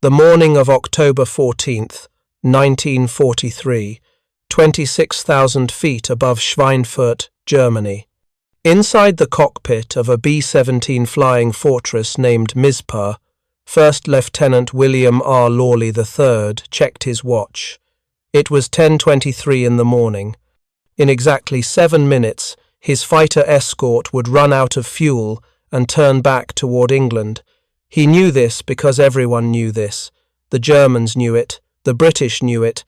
The morning of October 14th, 1943, 26,000 feet above Schweinfurt, Germany. Inside the cockpit of a B-17 flying fortress named Mizpah, First Lieutenant William R. Lawley III checked his watch. It was 10:23 in the morning. In exactly 7 minutes, his fighter escort would run out of fuel and turn back toward England. He knew this because everyone knew this. The Germans knew it. The British knew it.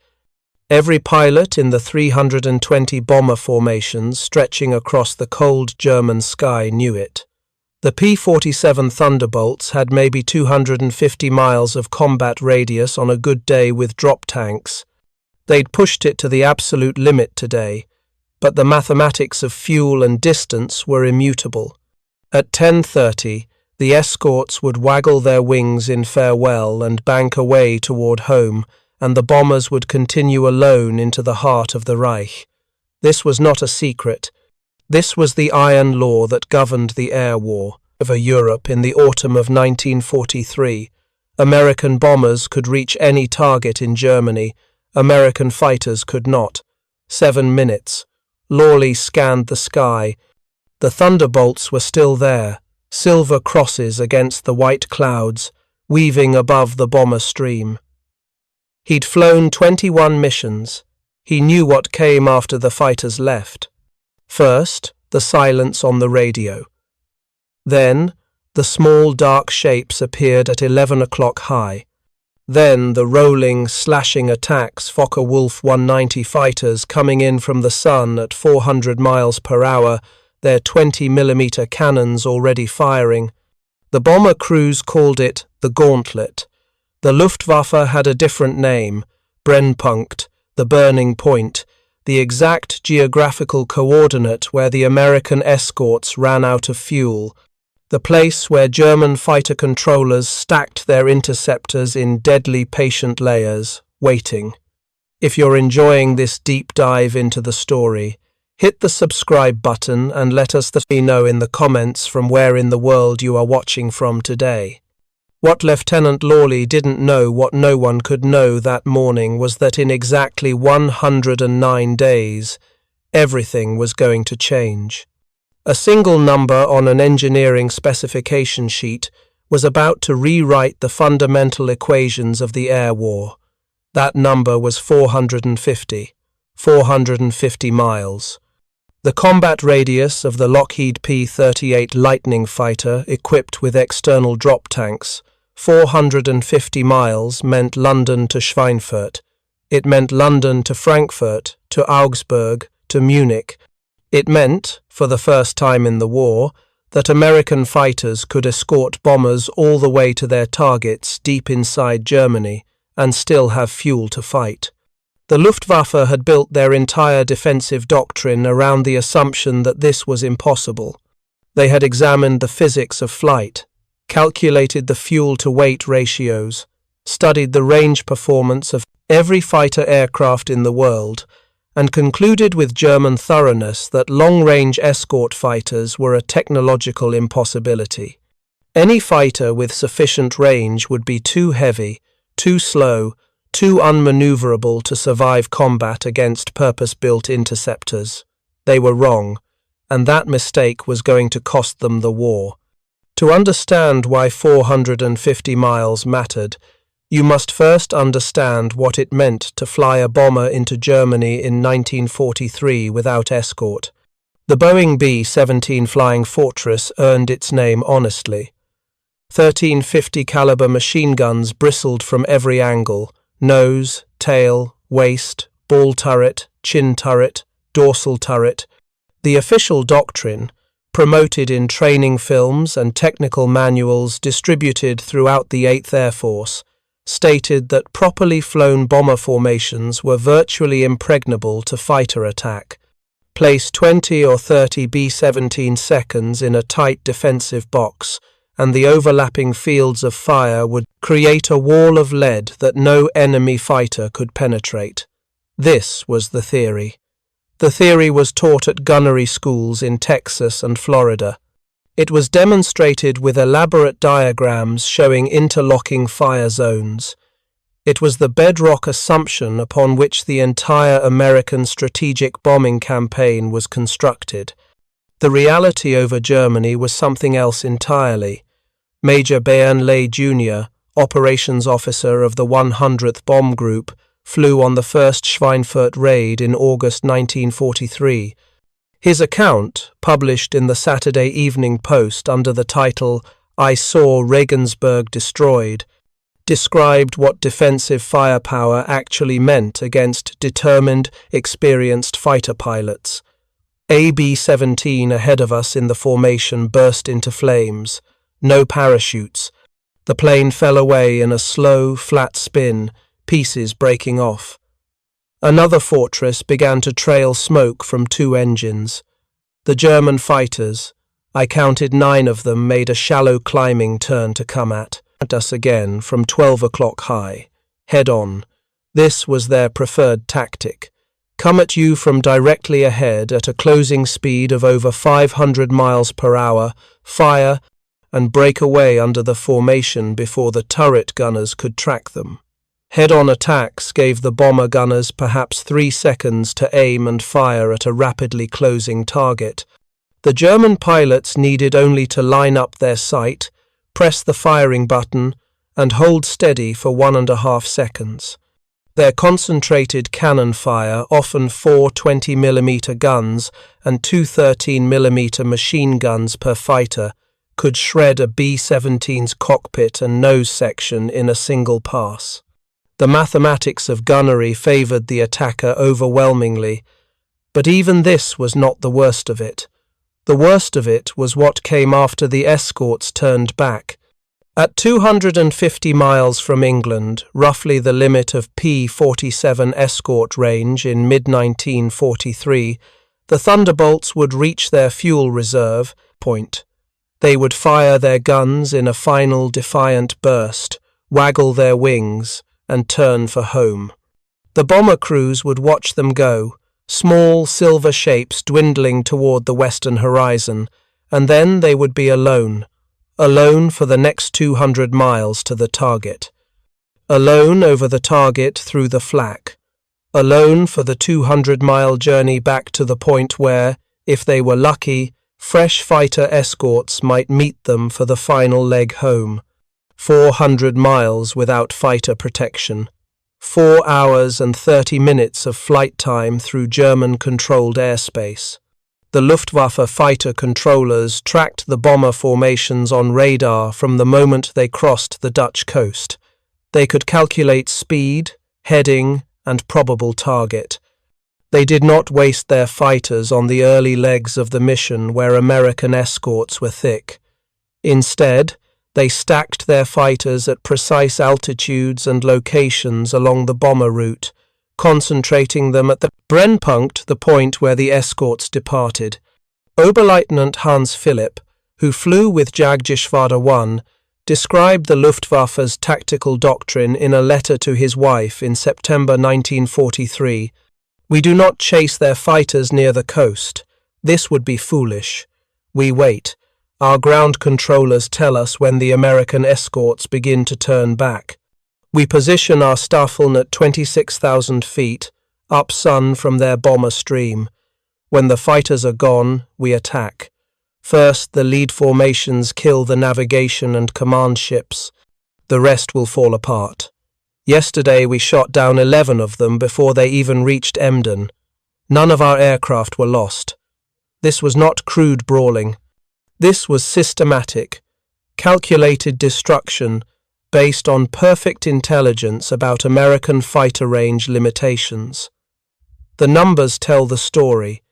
Every pilot in the 320 bomber formations stretching across the cold German sky knew it. The P-47 Thunderbolts had maybe 250 miles of combat radius on a good day with drop tanks. They'd pushed it to the absolute limit today, but the mathematics of fuel and distance were immutable. At 10:30, the escorts would waggle their wings in farewell and bank away toward home, and the bombers would continue alone into the heart of the Reich. This was not a secret. This was the iron law that governed the air war over Europe in the autumn of 1943. American bombers could reach any target in Germany. American fighters could not. 7 minutes. Lawley scanned the sky. The Thunderbolts were still there, silver crosses against the white clouds, weaving above the bomber stream. He'd flown 21 missions. He knew what came after the fighters left. First, the silence on the radio. Then, the small dark shapes appeared at 11 o'clock high. Then, the rolling, slashing attacks, Focke-Wulf 190 fighters coming in from the sun at 400 miles per hour, their 20mm cannons already firing. The bomber crews called it the Gauntlet. The Luftwaffe had a different name, Brennpunkt, the burning point, the exact geographical coordinate where the American escorts ran out of fuel, the place where German fighter controllers stacked their interceptors in deadly patient layers, waiting. If you're enjoying this deep dive into the story, hit the subscribe button and let us know in the comments from where in the world you are watching from today. What Lieutenant Lawley didn't know, what no one could know that morning, was that in exactly 109 days, everything was going to change. A single number on an engineering specification sheet was about to rewrite the fundamental equations of the air war. That number was 450 miles. The combat radius of the Lockheed P-38 Lightning fighter equipped with external drop tanks, 450 miles, meant London to Schweinfurt. It meant London to Frankfurt, to Augsburg, to Munich. It meant, for the first time in the war, that American fighters could escort bombers all the way to their targets deep inside Germany and still have fuel to fight. The Luftwaffe had built their entire defensive doctrine around the assumption that this was impossible. They had examined the physics of flight, calculated the fuel-to-weight ratios, studied the range performance of every fighter aircraft in the world, and concluded with German thoroughness that long-range escort fighters were a technological impossibility. Any fighter with sufficient range would be too heavy, too slow, too unmaneuverable to survive combat against purpose-built interceptors. They were wrong, and that mistake was going to cost them the war. To understand why 450 miles mattered, you must first understand what it meant to fly a bomber into Germany in 1943 without escort. The Boeing B-17 Flying Fortress earned its name honestly. 13 50 caliber machine guns bristled from every angle: nose, tail, waist, ball turret, chin turret, dorsal turret. The official doctrine, promoted in training films and technical manuals distributed throughout the 8th Air Force, stated that properly flown bomber formations were virtually impregnable to fighter attack. Place 20 or 30 B-17 seconds in a tight defensive box, and the overlapping fields of fire would create a wall of lead that no enemy fighter could penetrate. This was the theory. The theory was taught at gunnery schools in Texas and Florida. It was demonstrated with elaborate diagrams showing interlocking fire zones. It was the bedrock assumption upon which the entire American strategic bombing campaign was constructed. The reality over Germany was something else entirely. Major Bainlay Jr., operations officer of the 100th Bomb Group, flew on the first Schweinfurt raid in August 1943. His account, published in the Saturday Evening Post under the title "I Saw Regensburg Destroyed," described what defensive firepower actually meant against determined, experienced fighter pilots. A B-17 ahead of us in the formation burst into flames. No parachutes. The plane fell away in a slow, flat spin, pieces breaking off. Another fortress began to trail smoke from 2 engines. The German fighters, I counted 9 of them, made a shallow climbing turn to come at us again from 12 o'clock high, head on. This was their preferred tactic. Come at you from directly ahead at a closing speed of over 500 miles per hour, fire, and break away under the formation before the turret gunners could track them. Head-on attacks gave the bomber gunners perhaps 3 seconds to aim and fire at a rapidly closing target. The German pilots needed only to line up their sight, press the firing button, and hold steady for 1.5 seconds. Their concentrated cannon fire, often 4 20mm guns and 2 13mm machine guns per fighter, could shred a B-17's cockpit and nose section in a single pass. The mathematics of gunnery favoured the attacker overwhelmingly, but even this was not the worst of it. The worst of it was what came after the escorts turned back. At 250 miles from England, roughly the limit of P-47 escort range in mid-1943, the Thunderbolts would reach their fuel reserve point. They would fire their guns in a final defiant burst, waggle their wings, and turn for home. The bomber crews would watch them go, small silver shapes dwindling toward the western horizon, and then they would be alone for the next 200 miles to the target. Alone over the target through the flak. Alone for the 200-mile journey back to the point where, if they were lucky, fresh fighter escorts might meet them for the final leg home. 400 miles without fighter protection. 4 hours and 30 minutes of flight time through German-controlled airspace. The Luftwaffe fighter controllers tracked the bomber formations on radar from the moment they crossed the Dutch coast. They could calculate speed, heading, and probable target. They did not waste their fighters on the early legs of the mission where American escorts were thick. Instead, they stacked their fighters at precise altitudes and locations along the bomber route, concentrating them at the Brennpunkt, the point where the escorts departed. Oberleutnant Hans Philipp, who flew with Jagdgeschwader 1, described the Luftwaffe's tactical doctrine in a letter to his wife in September 1943. "We do not chase their fighters near the coast. This would be foolish. We wait. Our ground controllers tell us when the American escorts begin to turn back. We position our Staffeln at 26,000 feet, up sun from their bomber stream. When the fighters are gone, we attack. First, the lead formations kill the navigation and command ships. The rest will fall apart. Yesterday we shot down 11 of them before they even reached Emden. None of our aircraft were lost. This was not crude brawling. This was systematic, calculated destruction based on perfect intelligence about American fighter range limitations. The numbers tell the story.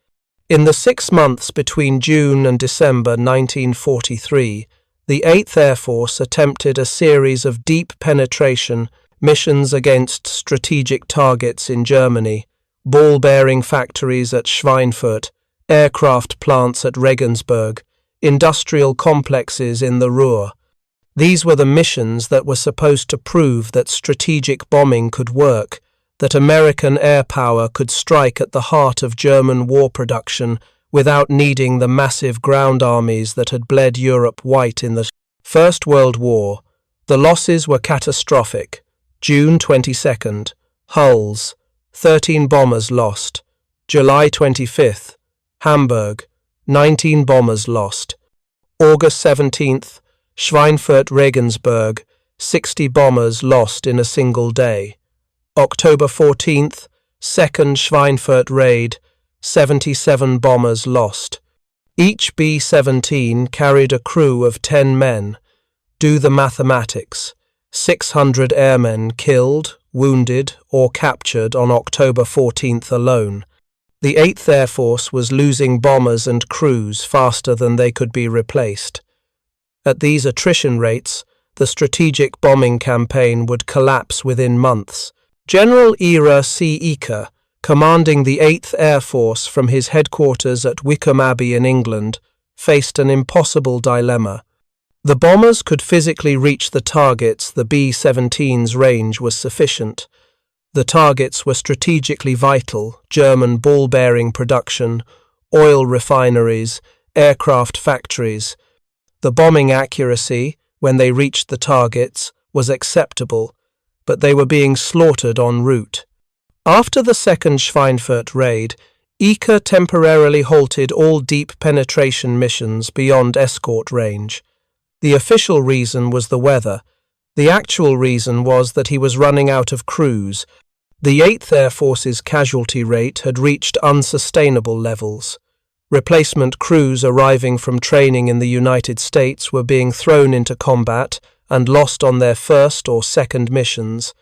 In the 6 months between June and December 1943, the 8th Air Force attempted a series of deep penetration missions against strategic targets in Germany, ball-bearing factories at Schweinfurt, aircraft plants at Regensburg, industrial complexes in the Ruhr. These were the missions that were supposed to prove that strategic bombing could work, that American air power could strike at the heart of German war production without needing the massive ground armies that had bled Europe white in the First World War. The losses were catastrophic. June 22nd, Hulls, 13 bombers lost. July 25th, Hamburg, 19 bombers lost. August 17th, Schweinfurt-Regensburg, 60 bombers lost in a single day. October 14th, 2nd Schweinfurt raid, 77 bombers lost. Each B-17 carried a crew of 10 men. Do the mathematics. 600 airmen killed, wounded, or captured on October 14th alone. The 8th Air Force was losing bombers and crews faster than they could be replaced. At these attrition rates, the strategic bombing campaign would collapse within months. General Ira C. Eaker, commanding the 8th Air Force from his headquarters at Wickham Abbey in England, faced an impossible dilemma. The bombers could physically reach the targets. The B-17's range was sufficient. The targets were strategically vital: German ball-bearing production, oil refineries, aircraft factories. The bombing accuracy, when they reached the targets, was acceptable, but they were being slaughtered en route. After the second Schweinfurt raid, Eaker temporarily halted all deep penetration missions beyond escort range. The official reason was the weather. The actual reason was that he was running out of crews. The 8th Air Force's casualty rate had reached unsustainable levels. Replacement crews arriving from training in the United States were being thrown into combat and lost on their first or second missions.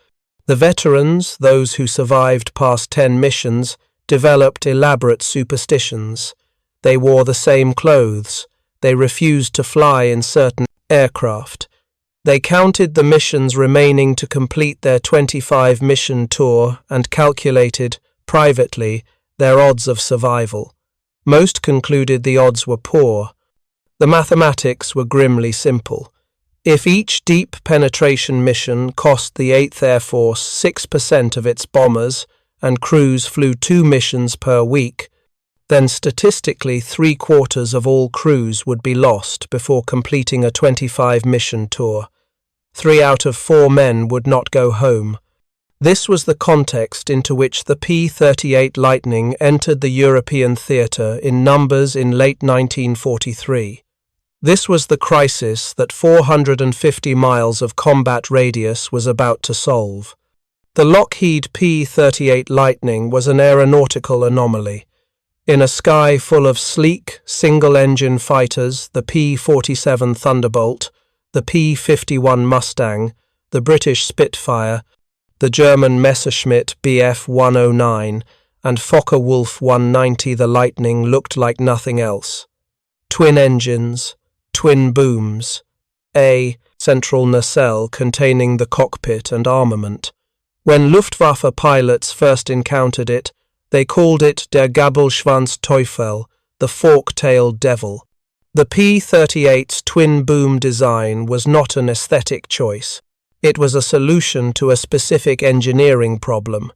The veterans, those who survived past 10 missions, developed elaborate superstitions. They wore the same clothes. They refused to fly in certain aircraft. They counted the missions remaining to complete their 25-mission tour and calculated, privately, their odds of survival. Most concluded the odds were poor. The mathematics were grimly simple. If each deep penetration mission cost the 8th Air Force 6% of its bombers and crews flew 2 missions per week, then statistically 3/4 of all crews would be lost before completing a 25-mission tour. 3 out of 4 men would not go home. This was the context into which the P-38 Lightning entered the European theatre in numbers in late 1943. This was the crisis that 450 miles of combat radius was about to solve. The Lockheed P-38 Lightning was an aeronautical anomaly. In a sky full of sleek, single-engine fighters, the P-47 Thunderbolt, the P-51 Mustang, the British Spitfire, the German Messerschmitt Bf-109, and Focke-Wulf 190, the Lightning looked like nothing else. Twin engines, twin booms, a central nacelle containing the cockpit and armament. When Luftwaffe pilots first encountered it, they called it der Gabelschwanz-Teufel, the fork-tailed devil. The P-38's twin-boom design was not an aesthetic choice. It was a solution to a specific engineering problem: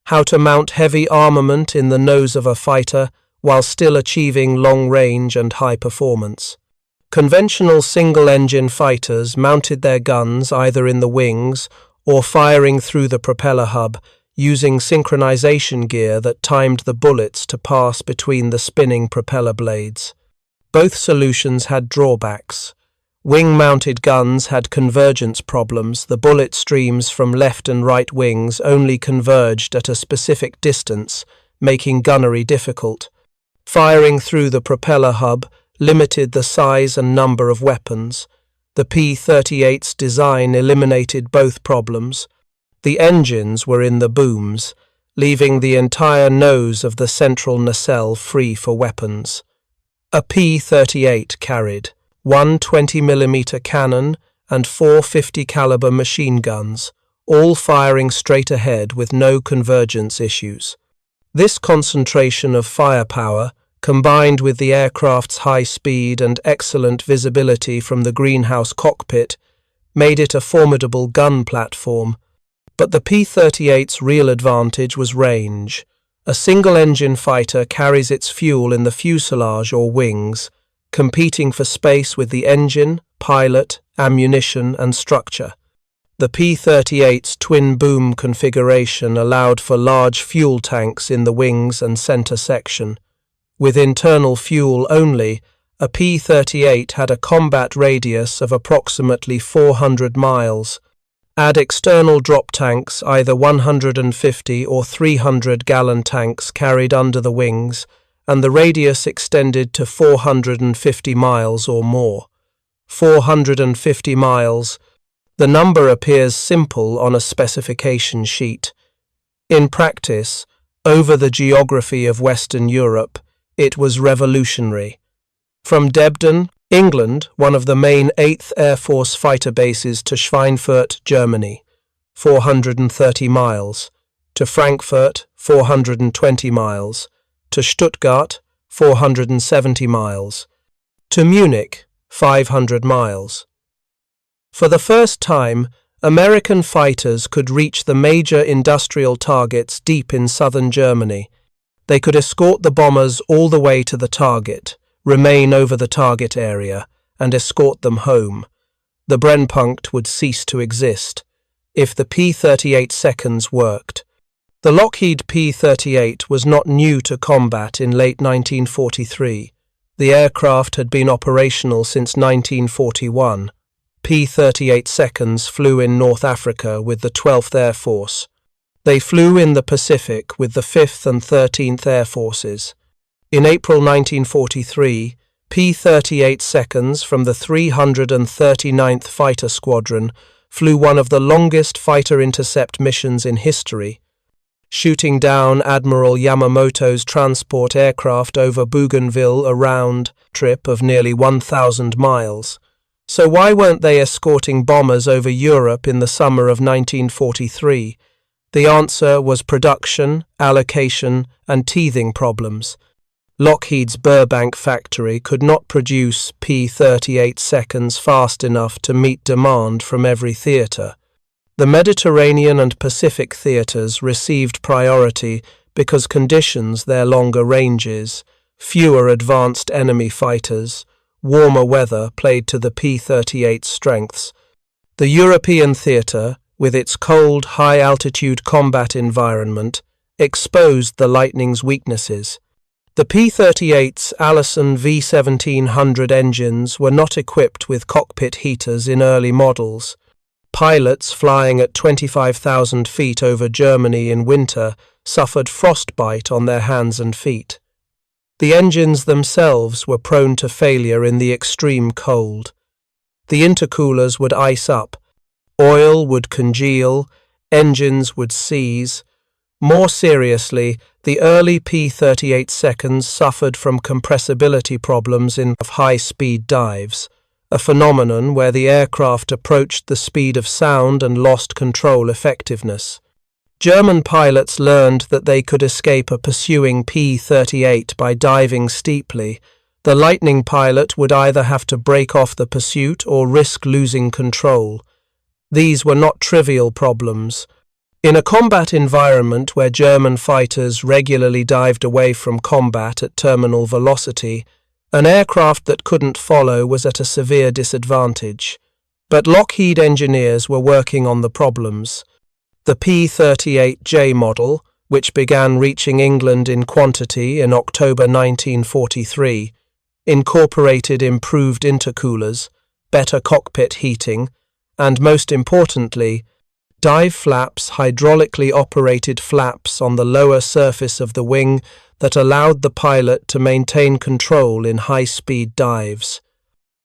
how to mount heavy armament in the nose of a fighter while still achieving long range and high performance. Conventional single-engine fighters mounted their guns either in the wings or firing through the propeller hub, using synchronization gear that timed the bullets to pass between the spinning propeller blades. Both solutions had drawbacks. Wing-mounted guns had convergence problems. The bullet streams from left and right wings only converged at a specific distance, making gunnery difficult. Firing through the propeller hub limited the size and number of weapons. The P-38's design eliminated both problems. The engines were in the booms, leaving the entire nose of the central nacelle free for weapons. A P-38 carried one 20mm cannon and 4 50-caliber machine guns, all firing straight ahead with no convergence issues. This concentration of firepower, combined with the aircraft's high speed and excellent visibility from the greenhouse cockpit, made it a formidable gun platform. But the P-38's real advantage was range. A single-engine fighter carries its fuel in the fuselage or wings, competing for space with the engine, pilot, ammunition, and structure. The P-38's twin-boom configuration allowed for large fuel tanks in the wings and center section. With internal fuel only, a P-38 had a combat radius of approximately 400 miles. Add external drop tanks, either 150 or 300-gallon tanks carried under the wings, and the radius extended to 450 miles or more. 450 miles. The number appears simple on a specification sheet. In practice, over the geography of Western Europe, it was revolutionary. From Debden, England, one of the main 8th Air Force fighter bases, to Schweinfurt, Germany, 430 miles, to Frankfurt, 420 miles, to Stuttgart, 470 miles, to Munich, 500 miles. For the first time, American fighters could reach the major industrial targets deep in southern Germany. They could escort the bombers all the way to the target, remain over the target area, and escort them home. The Brennpunkt would cease to exist if the P-38 seconds worked. The Lockheed P-38 was not new to combat in late 1943. The aircraft had been operational since 1941. P-38 seconds flew in North Africa with the 12th Air Force. They flew in the Pacific with the 5th and 13th Air Forces. In April 1943, P-38 seconds from the 339th Fighter Squadron flew one of the longest fighter intercept missions in history, shooting down Admiral Yamamoto's transport aircraft over Bougainville, a round trip of nearly 1,000 miles. So why weren't they escorting bombers over Europe in the summer of 1943? The answer was production, allocation, and teething problems. Lockheed's Burbank factory could not produce P-38 seconds fast enough to meet demand from every theater. The Mediterranean and Pacific theaters received priority because conditions their longer ranges, fewer advanced enemy fighters, warmer weather played to the P-38's strengths. The European theater, with its cold, high-altitude combat environment, exposed the Lightning's weaknesses. The P-38's Allison V1700 engines were not equipped with cockpit heaters in early models. Pilots flying at 25,000 feet over Germany in winter suffered frostbite on their hands and feet. The engines themselves were prone to failure in the extreme cold. The intercoolers would ice up, oil would congeal, engines would seize. More seriously, the early P-38 seconds suffered from compressibility problems in high-speed dives, a phenomenon where the aircraft approached the speed of sound and lost control effectiveness. German pilots learned that they could escape a pursuing P-38 by diving steeply. The Lightning pilot would either have to break off the pursuit or risk losing control. These were not trivial problems. In a combat environment where German fighters regularly dived away from combat at terminal velocity, an aircraft that couldn't follow was at a severe disadvantage. But Lockheed engineers were working on the problems. The P-38J model, which began reaching England in quantity in October 1943, incorporated improved intercoolers, better cockpit heating, and most importantly, dive flaps, hydraulically operated flaps on the lower surface of the wing that allowed the pilot to maintain control in high-speed dives.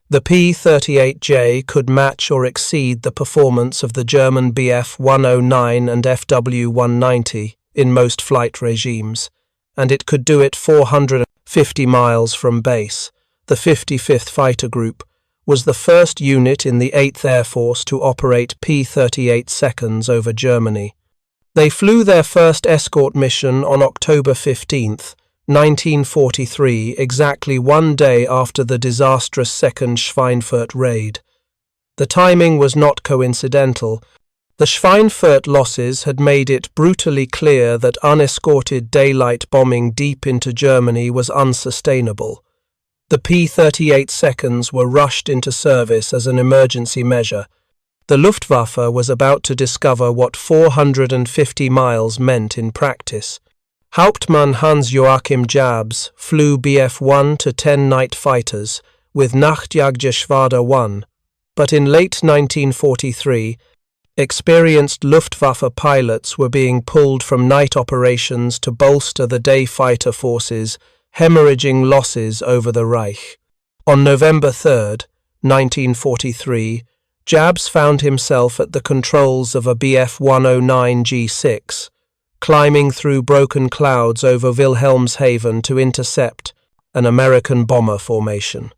The P-38J could match or exceed the performance of the German Bf-109 and FW-190 in most flight regimes, and it could do it 450 miles from base. The 55th Fighter Group was the first unit in the 8th Air Force to operate P-38 seconds over Germany. They flew their first escort mission on October 15, 1943, exactly 1 day after the disastrous second Schweinfurt raid. The timing was not coincidental. The Schweinfurt losses had made it brutally clear that unescorted daylight bombing deep into Germany was unsustainable. The P-38 seconds were rushed into service as an emergency measure. The Luftwaffe was about to discover what 450 miles meant in practice. Hauptmann Hans-Joachim Jabs flew Bf-1 to 10 night fighters with Nachtjagdgeschwader 1, but in late 1943, experienced Luftwaffe pilots were being pulled from night operations to bolster the day fighter forces, hemorrhaging losses over the Reich. On November 3, 1943, Jabs found himself at the controls of a Bf-109 G6, climbing through broken clouds over Wilhelmshaven to intercept an American bomber formation.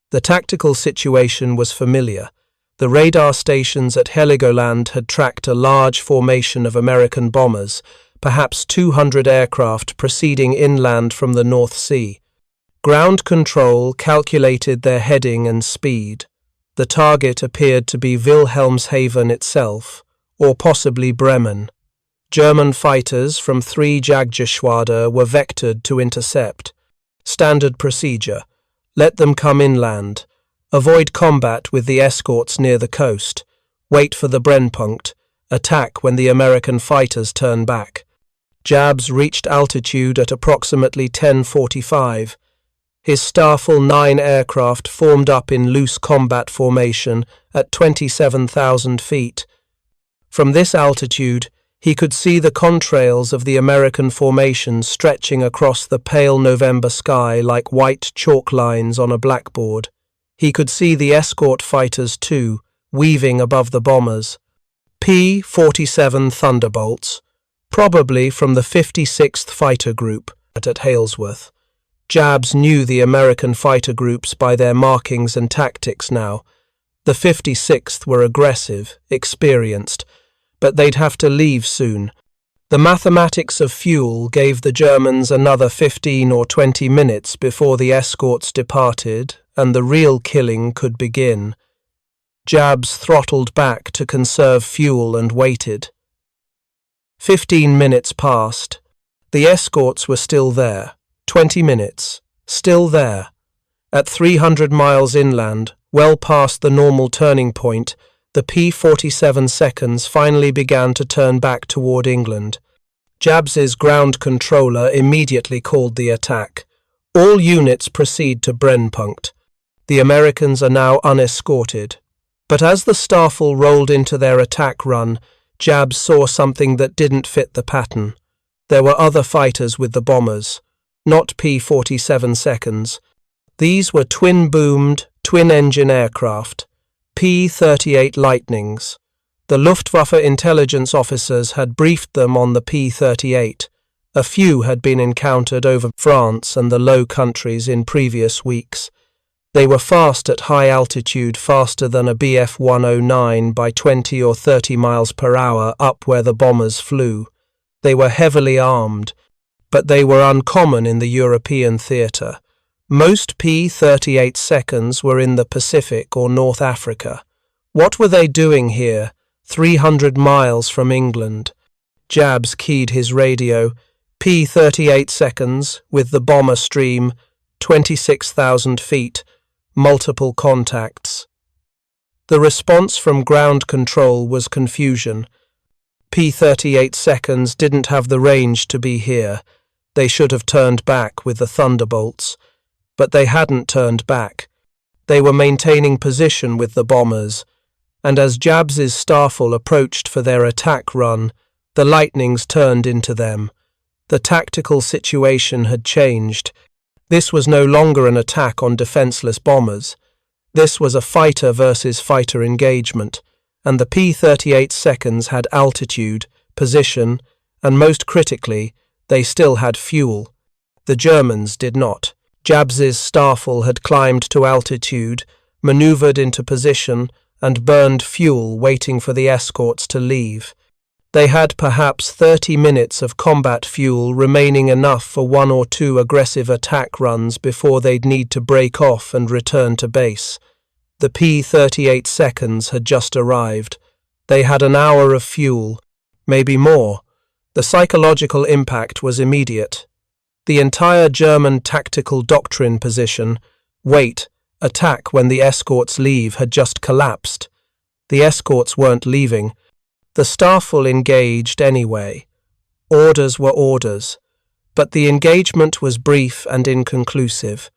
The tactical situation was familiar. The radar stations at Heligoland had tracked a large formation of American bombers, perhaps 200 aircraft proceeding inland from the North Sea. Ground control calculated their heading and speed. The target appeared to be Wilhelmshaven itself, or possibly Bremen. German fighters from 3 Jagdgeschwader were vectored to intercept. Standard procedure: let them come inland. Avoid combat with the escorts near the coast. Wait for the Brennpunkt. Attack when the American fighters turn back. Jabs reached altitude at approximately 10:45. His Starfall 9 aircraft formed up in loose combat formation at 27,000 feet. From this altitude, he could see the contrails of the American formation stretching across the pale November sky like white chalk lines on a blackboard. He could see the escort fighters too, weaving above the bombers. P-47 Thunderbolts, probably from the 56th Fighter Group at Halesworth. Jabs knew the American fighter groups by their markings and tactics now. The 56th were aggressive, experienced, but they'd have to leave soon. The mathematics of fuel gave the Germans another 15 or 20 minutes before the escorts departed and the real killing could begin. Jabs throttled back to conserve fuel and waited. 15 minutes passed. The escorts were still there. 20 minutes. Still there. At 300 miles inland, well past the normal turning point, the P-47 seconds finally began to turn back toward England. Jabs's ground controller immediately called the attack. All units proceed to Brennpunkt. The Americans are now unescorted. But as the Starfall rolled into their attack run, Jabs saw something that didn't fit the pattern. There were other fighters with the bombers, not P-47 seconds. These were twin-boomed, twin-engine aircraft, P-38 Lightnings. The Luftwaffe intelligence officers had briefed them on the P-38. A few had been encountered over France and the Low Countries in previous weeks. They were fast at high altitude, faster than a Bf-109 by 20 or 30 miles per hour up where the bombers flew. They were heavily armed, but they were uncommon in the European theatre. Most P-38 seconds were in the Pacific or North Africa. What were they doing here, 300 miles from England? Jabs keyed his radio. P-38 seconds, with the bomber stream, 26,000 feet, multiple contacts. The response from ground control was confusion. P-38 seconds didn't have the range to be here. They should have turned back with the Thunderbolts. But they hadn't turned back. They were maintaining position with the bombers, and as Jabs's Starfall approached for their attack run, the Lightnings turned into them. The tactical situation had changed. This was no longer an attack on defenseless bombers. This was a fighter versus fighter engagement, and the P-38 seconds had altitude, position, and most critically, they still had fuel. The Germans did not. Jabs's Starfall had climbed to altitude, maneuvered into position, and burned fuel waiting for the escorts to leave. They had perhaps 30 minutes of combat fuel remaining, enough for 1 or 2 aggressive attack runs before they'd need to break off and return to base. The P-38 seconds had just arrived. They had an hour of fuel, maybe more. The psychological impact was immediate. The entire German tactical doctrine position, wait, attack when the escorts leave, had just collapsed. The escorts weren't leaving. The Staffel engaged anyway. Orders were orders. But the engagement was brief and inconclusive.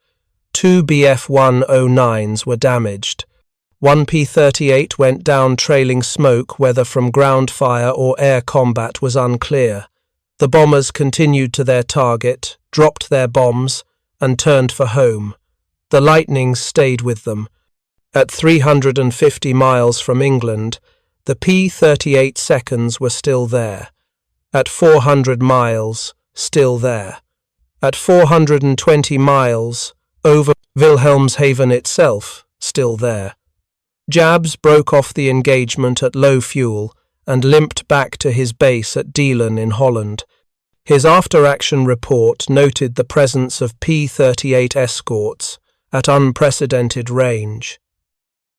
2 Bf-109s were damaged. 1 P-38 went down trailing smoke, whether from ground fire or air combat was unclear. The bombers continued to their target, dropped their bombs, and turned for home. The Lightnings stayed with them. At 350 miles from England, the P-38 seconds were still there. At 400 miles, still there. At 420 miles, over Wilhelmshaven itself, still there. Jabs broke off the engagement at low fuel and limped back to his base at Diemen in Holland. His after-action report noted the presence of P-38 escorts at unprecedented range.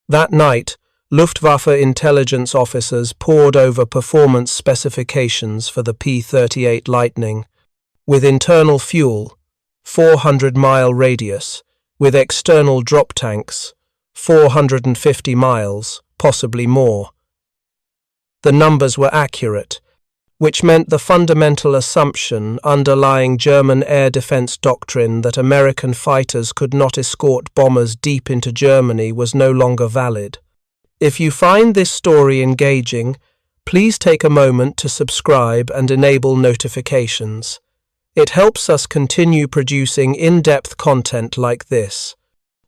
That night, Luftwaffe intelligence officers pored over performance specifications for the P-38 Lightning. With internal fuel, 400-mile radius, with external drop tanks, 450 miles, possibly more. The numbers were accurate, which meant the fundamental assumption underlying German air defense doctrine that American fighters could not escort bombers deep into Germany was no longer valid. If you find this story engaging, please take a moment to subscribe and enable notifications. It helps us continue producing in-depth content like this.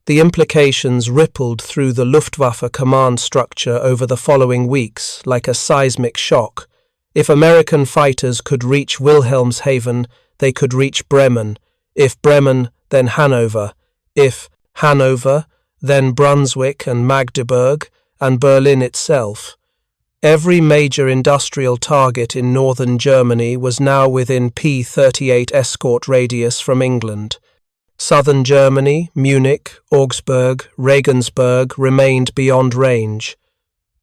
The implications rippled through the Luftwaffe command structure over the following weeks like a seismic shock. If American fighters could reach Wilhelmshaven, they could reach Bremen. If Bremen, then Hanover. If Hanover, then Brunswick and Magdeburg, and Berlin itself. Every major industrial target in northern Germany was now within P-38 escort radius from England. Southern Germany, Munich, Augsburg, Regensburg remained beyond range.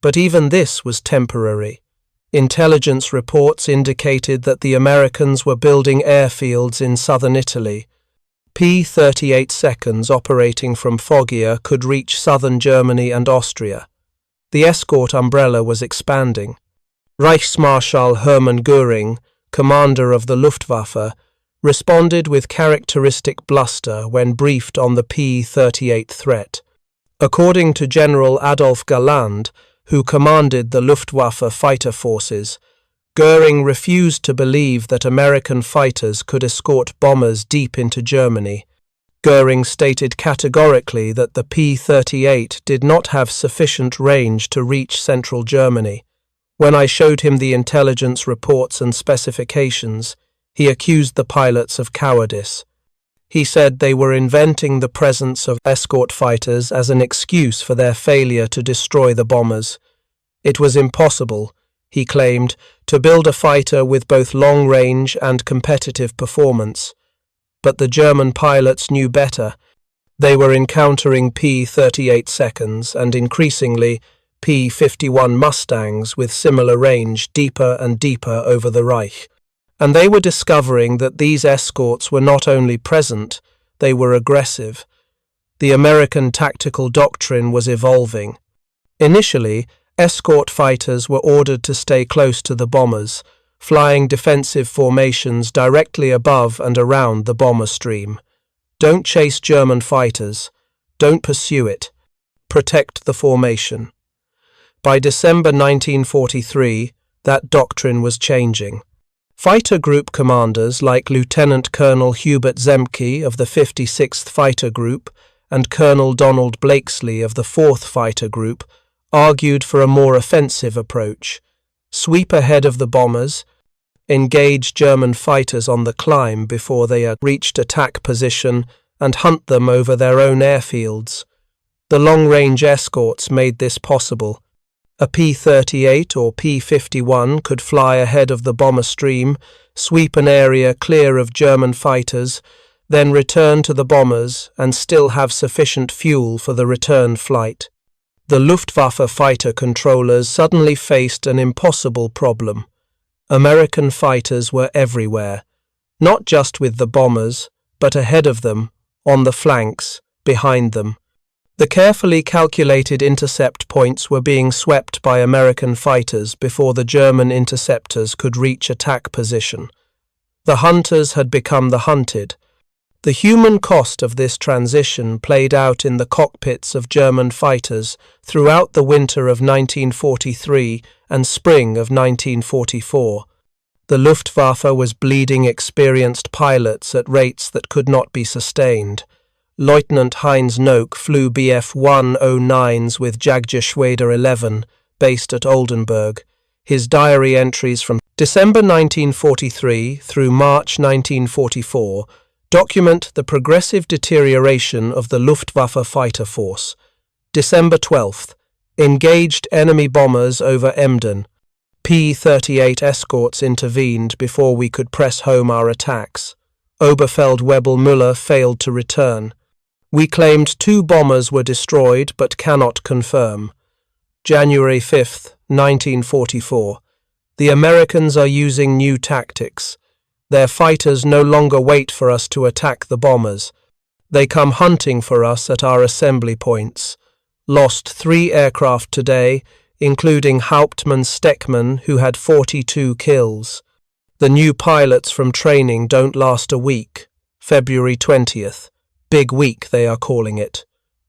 But even this was temporary. Intelligence reports indicated that the Americans were building airfields in southern Italy. P-38 seconds operating from Foggia could reach southern Germany and Austria. The escort umbrella was expanding. Reichsmarschall Hermann Göring, commander of the Luftwaffe, responded with characteristic bluster when briefed on the P-38 threat. According to General Adolf Galland, who commanded the Luftwaffe fighter forces, Göring refused to believe that American fighters could escort bombers deep into Germany. Göring stated categorically that the P-38 did not have sufficient range to reach central Germany. When I showed him the intelligence reports and specifications, he accused the pilots of cowardice. He said they were inventing the presence of escort fighters as an excuse for their failure to destroy the bombers. It was impossible, he claimed, to build a fighter with both long range and competitive performance. But the German pilots knew better. They were encountering P-38 seconds and increasingly P-51 Mustangs with similar range deeper and deeper over the Reich. And they were discovering that these escorts were not only present, they were aggressive. The American tactical doctrine was evolving. Initially, escort fighters were ordered to stay close to the bombers, flying defensive formations directly above and around the bomber stream. Don't chase German fighters. Don't pursue it. Protect the formation. By December 1943, that doctrine was changing. Fighter group commanders like Lieutenant Colonel Hubert Zemke of the 56th Fighter Group and Colonel Donald Blakesley of the 4th Fighter Group argued for a more offensive approach. Sweep ahead of the bombers, engage German fighters on the climb before they reached attack position, and hunt them over their own airfields. The long-range escorts made this possible. A P-38 or P-51 could fly ahead of the bomber stream, sweep an area clear of German fighters, then return to the bombers and still have sufficient fuel for the return flight. The Luftwaffe fighter controllers suddenly faced an impossible problem. American fighters were everywhere, not just with the bombers, but ahead of them, on the flanks, behind them. The carefully calculated intercept points were being swept by American fighters before the German interceptors could reach attack position. The hunters had become the hunted. The human cost of this transition played out in the cockpits of German fighters throughout the winter of 1943 and spring of 1944. The Luftwaffe was bleeding experienced pilots at rates that could not be sustained. Lieutenant Heinz Noak flew Bf-109s with Jagdgeschwader 11, based at Oldenburg. His diary entries from December 1943 through March 1944 document the progressive deterioration of the Luftwaffe fighter force. December 12th. Engaged enemy bombers over Emden. P-38 Escorts intervened before we could press home our attacks. Oberfeldwebel Müller failed to return. We claimed 2 bombers were destroyed but cannot confirm. January 5th, 1944. The Americans are using new tactics. Their fighters no longer wait for us to attack the bombers. They come hunting for us at our assembly points. Lost 3 aircraft today, including Hauptmann Steckmann, who had 42 kills. The new pilots from training don't last a week. February 20th. Big week, they are calling it.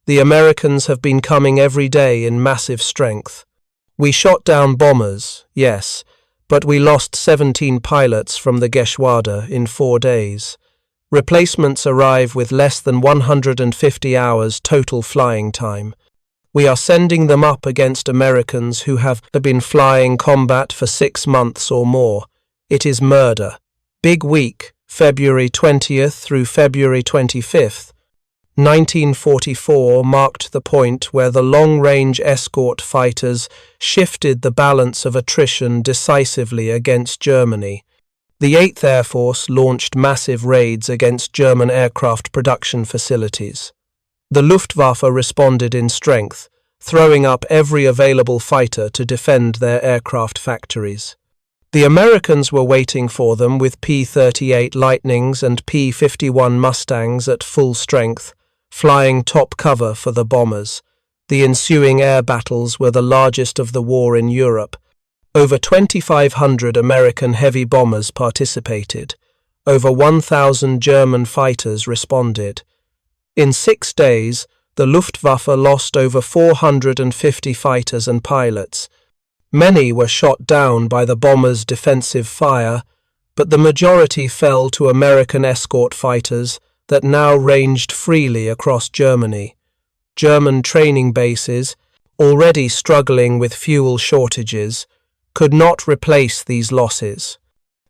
The Americans have been coming every day in massive strength. We shot down bombers, yes, but we lost 17 pilots from the Geschwader in 4 days. Replacements arrive with less than 150 hours total flying time. We are sending them up against Americans who have been flying combat for 6 months or more. It is murder. Big week, February 20th through February 25th. 1944 marked the point where the long-range escort fighters shifted the balance of attrition decisively against Germany. The 8th Air Force launched massive raids against German aircraft production facilities. The Luftwaffe responded in strength, throwing up every available fighter to defend their aircraft factories. The Americans were waiting for them with P-38 Lightnings and P-51 Mustangs at full strength, flying top cover for the bombers. The ensuing air battles were the largest of the war in Europe. Over 2,500 American heavy bombers participated. Over 1,000 German fighters responded. In 6 days, the Luftwaffe lost over 450 fighters and pilots. Many were shot down by the bombers' defensive fire, but the majority fell to American escort fighters that now ranged freely across Germany. German training bases, already struggling with fuel shortages, could not replace these losses.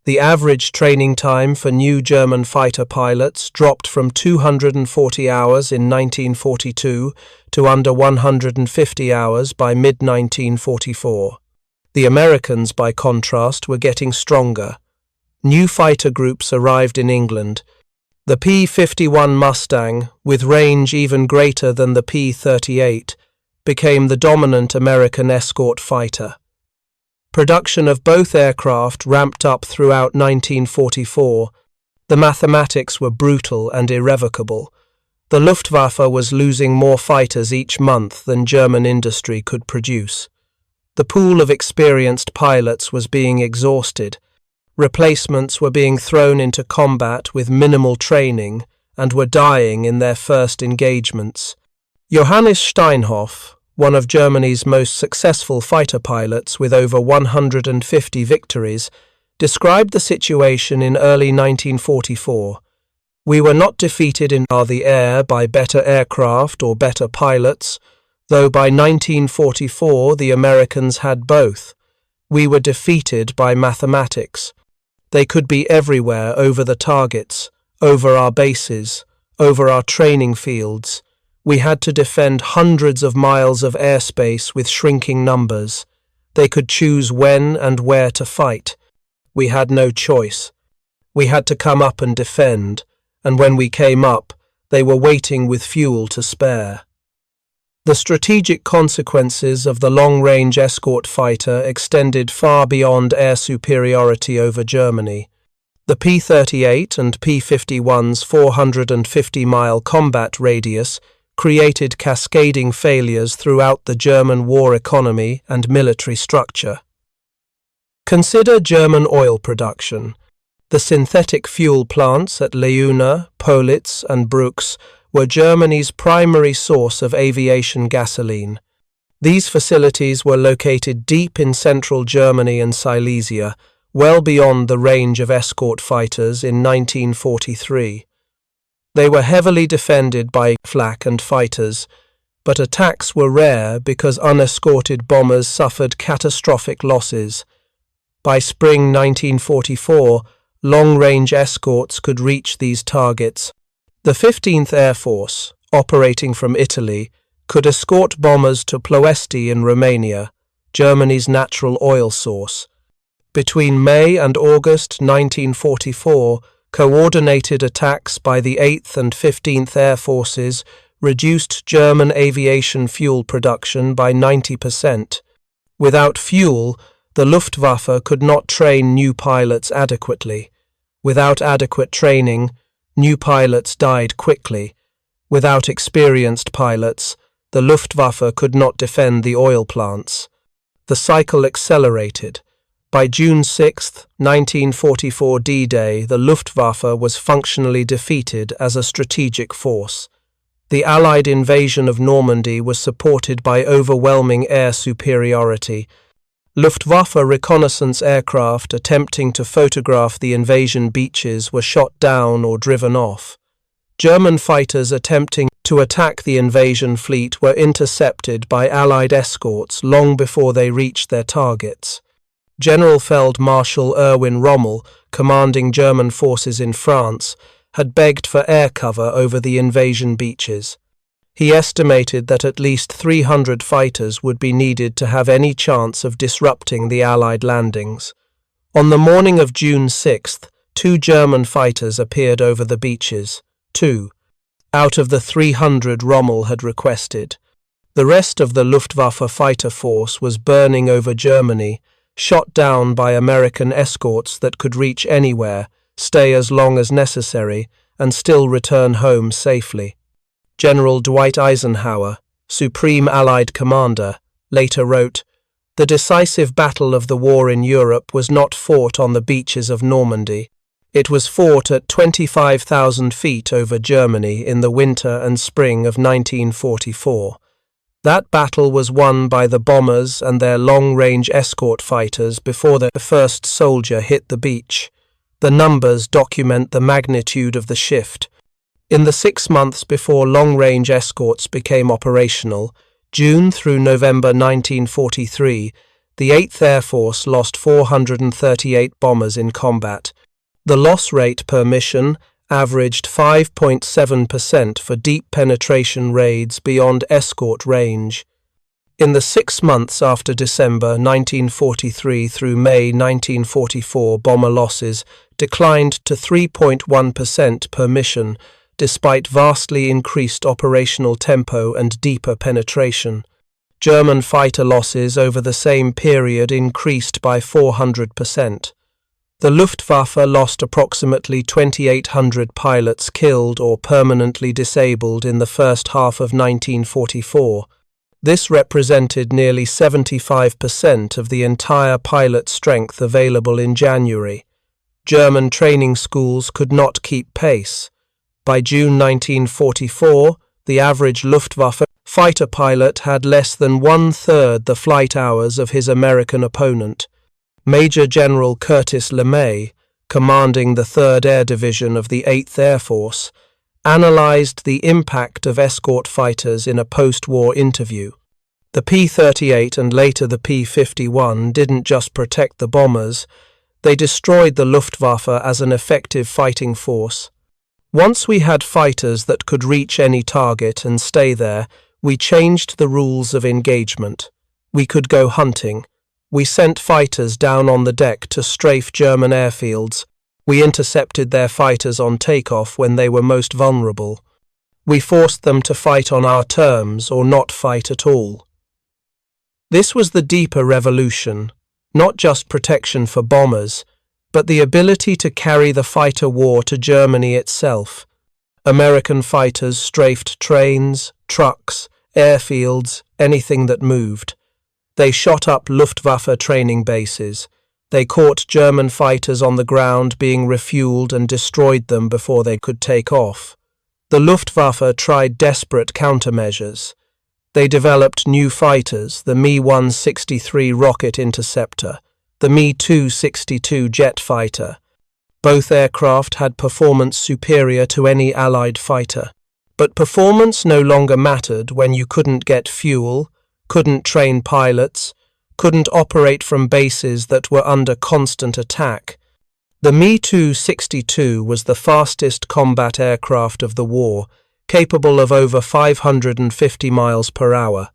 The average training time for new German fighter pilots dropped from 240 hours in 1942 to under 150 hours by mid-1944. The Americans, by contrast, were getting stronger. New fighter groups arrived in England. The P-51 Mustang, with range even greater than the P-38, became the dominant American escort fighter. Production of both aircraft ramped up throughout 1944. The mathematics were brutal and irrevocable. The Luftwaffe was losing more fighters each month than German industry could produce. The pool of experienced pilots was being exhausted. Replacements were being thrown into combat with minimal training and were dying in their first engagements. Johannes Steinhoff, one of Germany's most successful fighter pilots with over 150 victories, described the situation in early 1944. We were not defeated in the air by better aircraft or better pilots, though by 1944 the Americans had both. We were defeated by mathematics. They could be everywhere over the targets, over our bases, over our training fields. We had to defend hundreds of miles of airspace with shrinking numbers. They could choose when and where to fight. We had no choice. We had to come up and defend, and when we came up, they were waiting with fuel to spare. The strategic consequences of the long-range escort fighter extended far beyond air superiority over Germany. The P-38 and P-51's 450-mile combat radius created cascading failures throughout the German war economy and military structure. Consider German oil production. The synthetic fuel plants at Leuna, Politz, and Brux were Germany's primary source of aviation gasoline. These facilities were located deep in central Germany and Silesia, well beyond the range of escort fighters in 1943. They were heavily defended by flak and fighters, but attacks were rare because unescorted bombers suffered catastrophic losses. By spring 1944, long-range escorts could reach these targets. The 15th Air Force, operating from Italy, could escort bombers to Ploesti in Romania, Germany's natural oil source. Between May and August 1944, coordinated attacks by the 8th and 15th Air Forces reduced German aviation fuel production by 90%. Without fuel, the Luftwaffe could not train new pilots adequately. Without adequate training, new pilots died quickly. Without experienced pilots, the Luftwaffe could not defend the oil plants. The cycle accelerated. By June 6, 1944 D-Day, the Luftwaffe was functionally defeated as a strategic force. The Allied invasion of Normandy was supported by overwhelming air superiority. Luftwaffe reconnaissance aircraft attempting to photograph the invasion beaches were shot down or driven off. German fighters attempting to attack the invasion fleet were intercepted by Allied escorts long before they reached their targets. General Marshal Erwin Rommel, commanding German forces in France, had begged for air cover over the invasion beaches. He estimated that at least 300 fighters would be needed to have any chance of disrupting the Allied landings. On the morning of June 6, 2 German fighters appeared over the beaches. 2 out of the 300 Rommel had requested. The rest of the Luftwaffe fighter force was burning over Germany, shot down by American escorts that could reach anywhere, stay as long as necessary, and still return home safely. General Dwight Eisenhower, Supreme Allied Commander, later wrote, "The decisive battle of the war in Europe was not fought on the beaches of Normandy. It was fought at 25,000 feet over Germany in the winter and spring of 1944. That battle was won by the bombers and their long-range escort fighters before the first soldier hit the beach. The numbers document the magnitude of the shift. In the 6 months before long-range escorts became operational, June through November 1943, the 8th Air Force lost 438 bombers in combat. The loss rate per mission averaged 5.7% for deep penetration raids beyond escort range. In the 6 months after December 1943 through May 1944, bomber losses declined to 3.1% per mission, despite vastly increased operational tempo and deeper penetration. German fighter losses over the same period increased by 400%. The Luftwaffe lost approximately 2,800 pilots killed or permanently disabled in the first half of 1944. This represented nearly 75% of the entire pilot strength available in January. German training schools could not keep pace. By June 1944, the average Luftwaffe fighter pilot had less than 1/3 the flight hours of his American opponent. Major General Curtis LeMay, commanding the 3rd Air Division of the 8th Air Force, analyzed the impact of escort fighters in a post-war interview. The P-38 and later the P-51 didn't just protect the bombers, they destroyed the Luftwaffe as an effective fighting force. Once we had fighters that could reach any target and stay there, we changed the rules of engagement. We could go hunting. We sent fighters down on the deck to strafe German airfields. We intercepted their fighters on takeoff when they were most vulnerable. We forced them to fight on our terms or not fight at all. This was the deeper revolution, not just protection for bombers, but the ability to carry the fighter war to Germany itself. American fighters strafed trains, trucks, airfields, anything that moved. They shot up Luftwaffe training bases. They caught German fighters on the ground being refueled and destroyed them before they could take off. The Luftwaffe tried desperate countermeasures. They developed new fighters, the Me-163 rocket interceptor, the Me-262 jet fighter. Both aircraft had performance superior to any Allied fighter. But performance no longer mattered when you couldn't get fuel, couldn't train pilots, couldn't operate from bases that were under constant attack. The Me-262 was the fastest combat aircraft of the war, capable of over 550 miles per hour.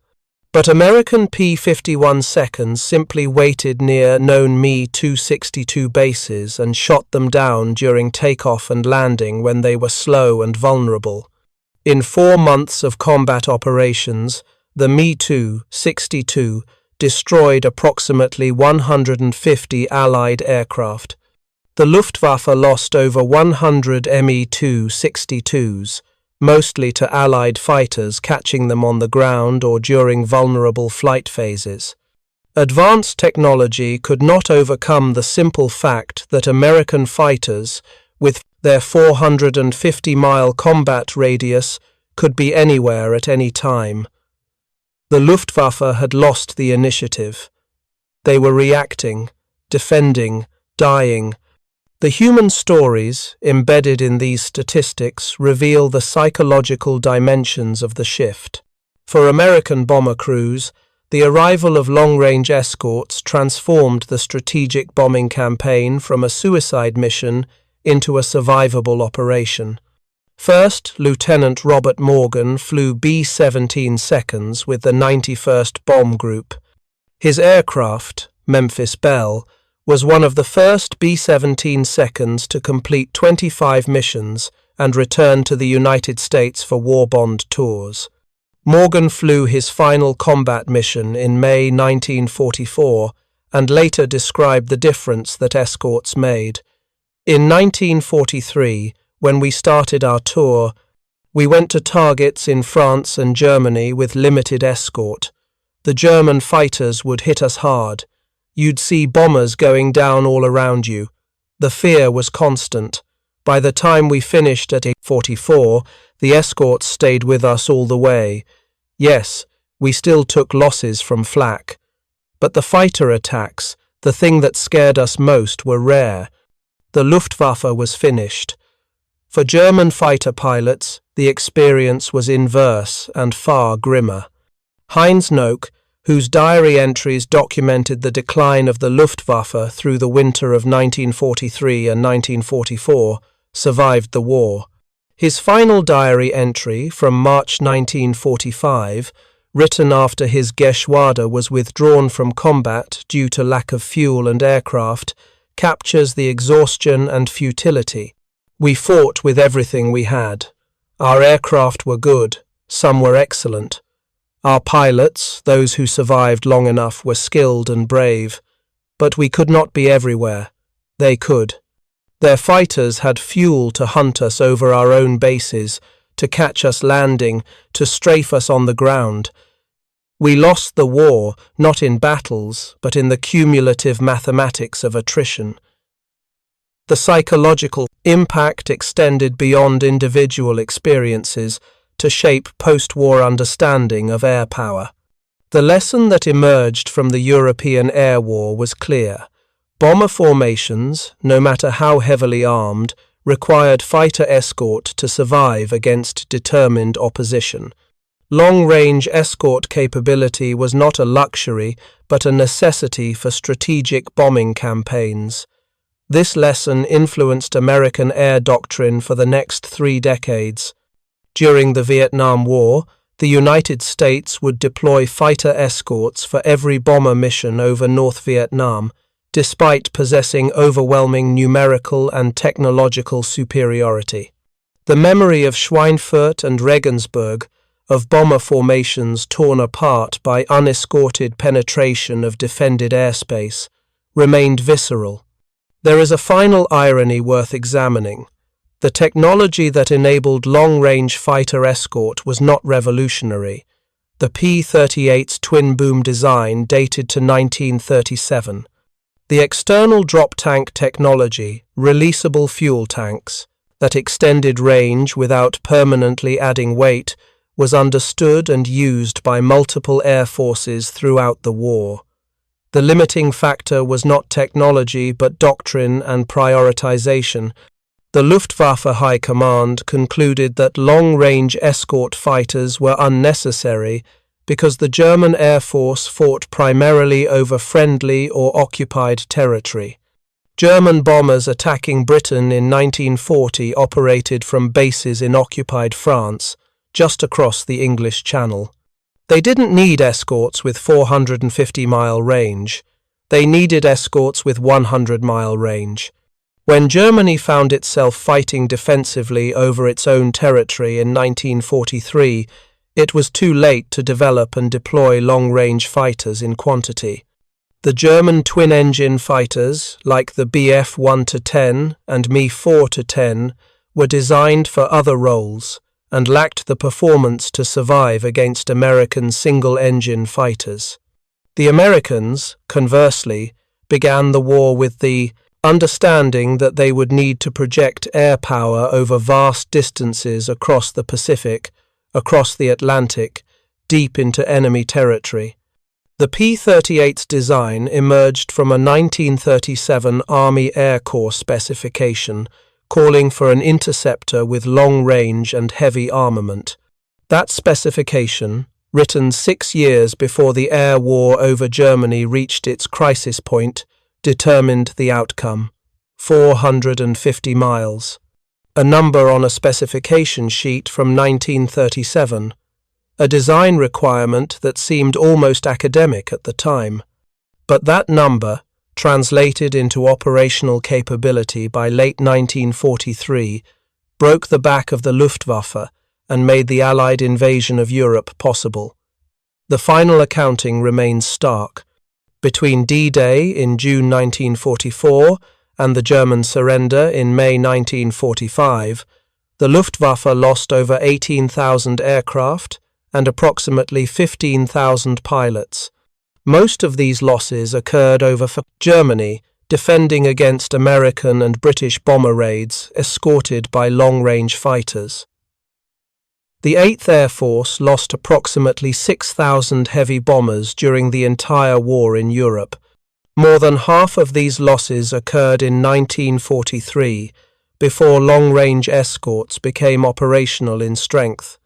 But American P-51 seconds simply waited near known Me-262 bases and shot them down during takeoff and landing when they were slow and vulnerable. In 4 months of combat operations, the Me-262 destroyed approximately 150 Allied aircraft. The Luftwaffe lost over 100 Me-262s, mostly to Allied fighters catching them on the ground or during vulnerable flight phases. Advanced technology could not overcome the simple fact that American fighters, with their 450-mile combat radius, could be anywhere at any time. The Luftwaffe had lost the initiative. They were reacting, defending, dying. The human stories embedded in these statistics reveal the psychological dimensions of the shift. For American bomber crews, the arrival of long-range escorts transformed the strategic bombing campaign from a suicide mission into a survivable operation. First, Lieutenant Robert Morgan flew B-17 seconds with the 91st Bomb Group. His aircraft, Memphis Belle, was one of the first B-17 seconds to complete 25 missions and return to the United States for war bond tours. Morgan flew his final combat mission in May 1944 and later described the difference that escorts made. In 1943, when we started our tour, we went to targets in France and Germany with limited escort. The German fighters would hit us hard. You'd see bombers going down all around you. The fear was constant. By the time we finished at 44, the escorts stayed with us all the way. Yes, we still took losses from flak. But the fighter attacks, the thing that scared us most, were rare. The Luftwaffe was finished. For German fighter pilots, the experience was inverse and far grimmer. Heinz Nock, whose diary entries documented the decline of the Luftwaffe through the winter of 1943 and 1944, survived the war. His final diary entry from March 1945, written after his Geschwader was withdrawn from combat due to lack of fuel and aircraft, captures the exhaustion and futility. We fought with everything we had. Our aircraft were good, some were excellent. Our pilots, those who survived long enough, were skilled and brave, but we could not be everywhere. They could. Their fighters had fuel to hunt us over our own bases, to catch us landing, to strafe us on the ground. We lost the war, not in battles, but in the cumulative mathematics of attrition. The psychological impact extended beyond individual experiences to shape post-war understanding of air power. The lesson that emerged from the European air war was clear. Bomber formations, no matter how heavily armed, required fighter escort to survive against determined opposition. Long-range escort capability was not a luxury, but a necessity for strategic bombing campaigns. This lesson influenced American air doctrine for the next 3 decades. During the Vietnam War, the United States would deploy fighter escorts for every bomber mission over North Vietnam, despite possessing overwhelming numerical and technological superiority. The memory of Schweinfurt and Regensburg, of bomber formations torn apart by unescorted penetration of defended airspace, remained visceral. There is a final irony worth examining. The technology that enabled long-range fighter escort was not revolutionary. The P-38's twin-boom design dated to 1937. The external drop tank technology, releasable fuel tanks, that extended range without permanently adding weight, was understood and used by multiple air forces throughout the war. The limiting factor was not technology but doctrine and prioritization. The Luftwaffe High Command concluded that long-range escort fighters were unnecessary because the German Air Force fought primarily over friendly or occupied territory. German bombers attacking Britain in 1940 operated from bases in occupied France, just across the English Channel. They didn't need escorts with 450-mile range. They needed escorts with 100-mile range. When Germany found itself fighting defensively over its own territory in 1943, it was too late to develop and deploy long-range fighters in quantity. The German twin-engine fighters, like the Bf 1-10 and Me 4-10, were designed for other roles and lacked the performance to survive against American single-engine fighters. The Americans, conversely, began the war with the understanding that they would need to project air power over vast distances across the Pacific, across the Atlantic, deep into enemy territory. The P-38's design emerged from a 1937 Army Air Corps specification calling for an interceptor with long range and heavy armament. That specification, written 6 years before the air war over Germany reached its crisis point, determined the outcome: 450 miles. A number on a specification sheet from 1937. A design requirement that seemed almost academic at the time. But that number, translated into operational capability by late 1943, broke the back of the Luftwaffe and made the Allied invasion of Europe possible. The final accounting remains stark. Between D-Day in June 1944 and the German surrender in May 1945, the Luftwaffe lost over 18,000 aircraft and approximately 15,000 pilots. Most of these losses occurred over Germany, defending against American and British bomber raids escorted by long-range fighters. The 8th Air Force lost approximately 6,000 heavy bombers during the entire war in Europe. More than half of these losses occurred in 1943, before long-range escorts became operational in strength.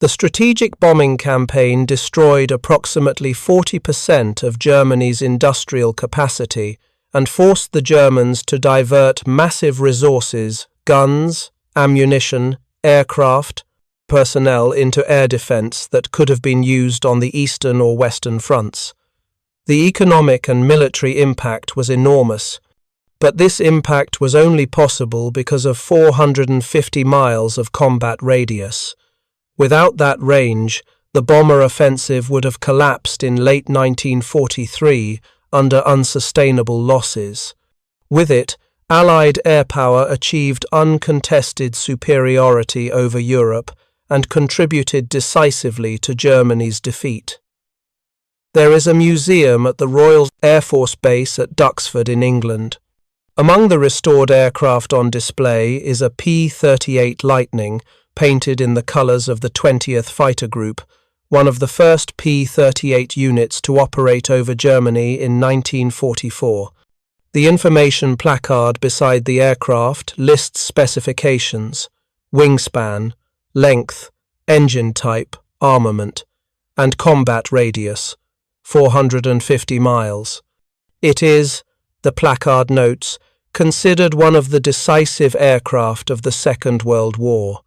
The strategic bombing campaign destroyed approximately 40% of Germany's industrial capacity and forced the Germans to divert massive resources, guns, ammunition, aircraft, personnel into air defense that could have been used on the eastern or western fronts. The economic and military impact was enormous, but this impact was only possible because of 450 miles of combat radius. Without that range, the bomber offensive would have collapsed in late 1943 under unsustainable losses. With it, Allied air power achieved uncontested superiority over Europe and contributed decisively to Germany's defeat. There is a museum at the Royal Air Force Base at Duxford in England. Among the restored aircraft on display is a P-38 Lightning, painted in the colours of the 20th Fighter Group, one of the first P-38 units to operate over Germany in 1944. The information placard beside the aircraft lists specifications: wingspan, length, engine type, armament, and combat radius, 450 miles. It is, the placard notes, considered one of the decisive aircraft of the Second World War.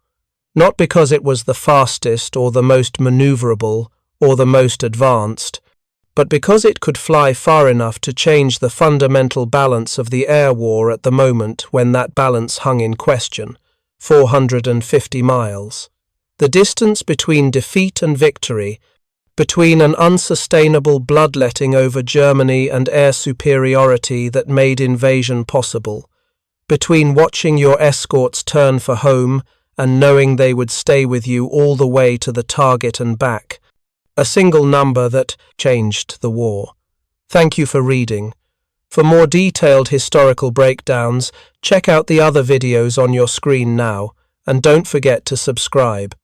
Not because it was the fastest or the most maneuverable or the most advanced, but because it could fly far enough to change the fundamental balance of the air war at the moment when that balance hung in question, 450 miles. The distance between defeat and victory, between an unsustainable bloodletting over Germany and air superiority that made invasion possible, between watching your escorts turn for home and knowing they would stay with you all the way to the target and back, a single number that changed the war. Thank you for reading. For more detailed historical breakdowns, check out the other videos on your screen now, and don't forget to subscribe.